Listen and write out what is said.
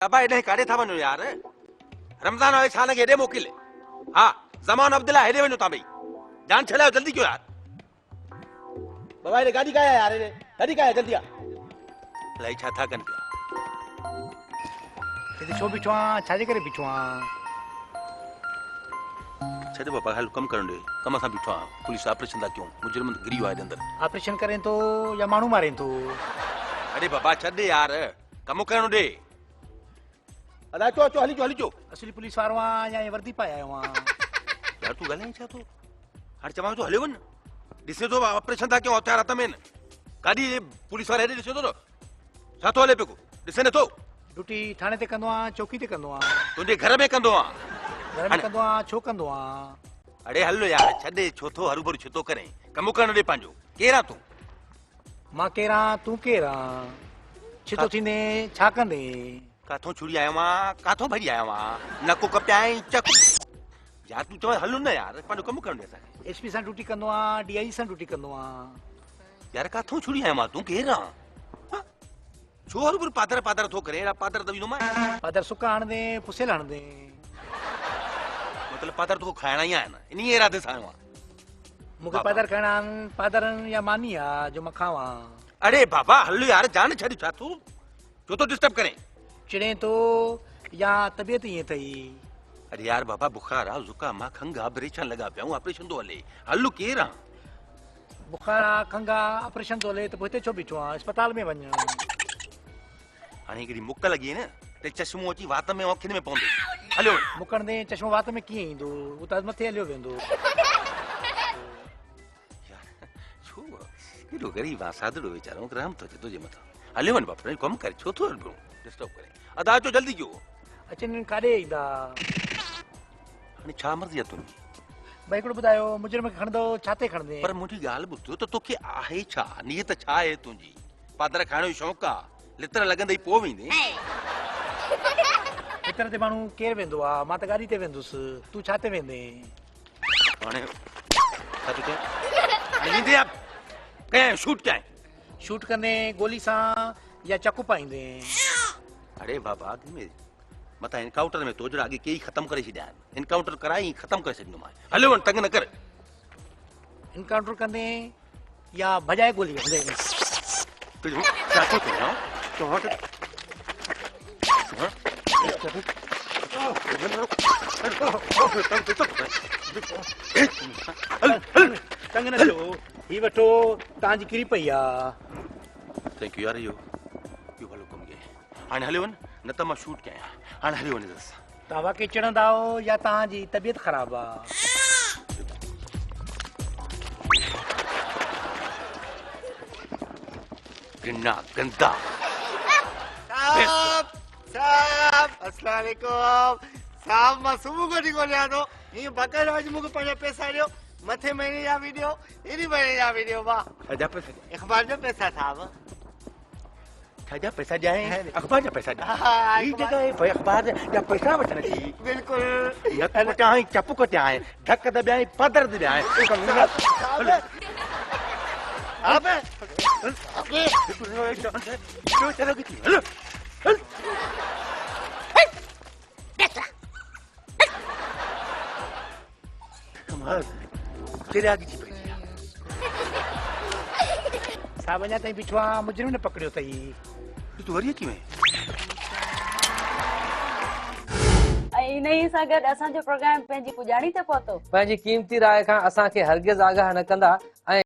अबा इन्हें काढ़े था वनो यार रमजान आए छान के हेडे मोकिले हाँ जमान अब्दुल्ला हेडे वनो ता भाई जान छलायो जल्दी क्यों यार बाबा रे गाड़ी का है यार रे गाड़ी का है जल्दी आ लाई छा था कन पिया इते छो बिठो आ छाजे करे बिठो आ छडे बाबा हल कम करन दे कम सा बिठो आ पुलिस ऑपरेशन दा क्यों मुजरिम गिरी हुआ है अंदर ऑपरेशन करें तो या मानू मारें तो अरे बाबा छडे यार कम करन दे अदा चो चो हली चो असली पुलिस वारो आ या ये वर्दी पाया हुआ यार तू गले छा तो हर चमा तो हले वन दिसे तो ऑपरेशन दा क्यों हथियार हथ में गाड़ी पुलिस वाले दिसे तो छा तो हले पे को दिसे न तो ड्यूटी थाने ते कंदो आ चौकी ते कंदो आ तुंहिंजे घर में कंदो आ घर में कंदो आ छो कंदो आ अड़े हलो यार छॾे छो थो हरू भरू छो थो करे कमु करण ॾे पंहिंजो केरा तूं मां केरा तू केरा छितो थींदे छा कंदे काथों छुड़ी आयो मां काथों भरी आयो मां नको कपियाई चक यार तूं चवे हलो न यार पंहिंजो कमु करण ॾे असांखे एसपी सां ड्यूटी कंदो आ डीआई सां ड्यूटी कंदो आ यार काथों छुड़ी आयो मां तूं केरा छो हरू भरू पादर पादर थो करे अहिड़ा पादर दबी मां पादर सुका हणंदे पुसेल हणंदे मतलब पादर तो खाना ही आया ना इन्हीं इरादे से आया हूं मूंखे पादर खाइणा पादरन या मानी आ जो मां खावां अरे बाबा हलो यार जान छॾ छा तूं छो तो डिस्टर्ब करे चिड़े तो या तबियत ईअं अथई अरे यार बाबा बुखार आ जुकाम आ खंघ आ ऑपरेशन लगा पिया हूं ऑपरेशन तो हले हलो केर आ बुखार आ खंघ आ ऑपरेशन तो हले त पोइ हिते छो बीठो आ अस्पताल में वञ हाणे हिकिड़ी मुक लॻी न ते चश्मो अची वात में अखियुनि में पवंदो हलो मुकण दे चश्मो वात में कीअं ईंदो हू त मथे हलियो वेंदो यार छो केॾो ग़रीब आ सादड़ो वीचारो रहम थो अचे तुंहिंजे मथां हलियो वञ बाप कमु करे छो थो हलबो डिस्टर्ब करे अदा अचो जल्दी जो अचनि काॾे ईंदा हाणे छा मर्ज़ी आहे तुंहिंजी भई हिकिड़ो ॿुधायो मुजरिम खे खणंदो छा ते खणंदे पर मुंहिंजी ॻाल्हि ॿुधो त तोखे आहे छा नियत छा आहे तुंहिंजी पादर खाइण जो शौक़ु आहे लितर लॻंदे ई पोइ वेंदे लितर ते माण्हू केरु वेंदो आहे मां त गाॾी ते वेंदुसि तूं छा ते वेंदे हाणे छा थो चए हाणे ईंदे आहे कंहिं शूट कयां शूट कंदे गोली सां या चाकू पाईंदे अरे बाबा मथां एनकाउंटर में तोजड़ा अॻे कई ख़तमु करे छॾिया आहिनि एनकाउंटर कराई ख़तमु करे छॾींदोमांइ हलो वञ तंग न कर एनकाउंटर कंदे या भॼाए गोली हणंदे छा थो चवां तंग न थियो ही वठो तव्हांजी किरी पई आहे थैंक यू यार इहो भलो कमु कयई हाणे हलियो वञ न त मां शूट कयां हाणे हलियो वञ तव्हां वाकई चिड़ंदा आहियो या तव्हांजी तबियत ख़राबु आहे किन्ना गंदा साहब अस्सलाम वालेकुम साहब मां सुबुह को निको लिया तो ये बकर आज मुझे पंहिंजा पैसा ॾियो मथे महीने जा बि ॾियो इन महीने जा बि ॾियो वाह छाजा पैसा अखबार जो पैसा साहब छाजा पैसा ॾियां अखबार जा पैसा ॾियां हाँ, ही जगह है भाई अखबार जा पैसा वठण जी बिल्कुल नक वटाई चप कटाए धक दॿाई पादर दॿाए अबे हलो हल कमाल तेरे आगे जी पई साहब अञा ताईं बीठो आहे मुजरिम न पकड़ियो अथई तू वरी कीअं ऐं इन ई सां गॾु असांजो प्रोग्राम पंहिंजी पुॼाणी ते पहुतो पंहिंजी क़ीमती राय खां असांखे हरगिज़ आगाह न कंदा ऐं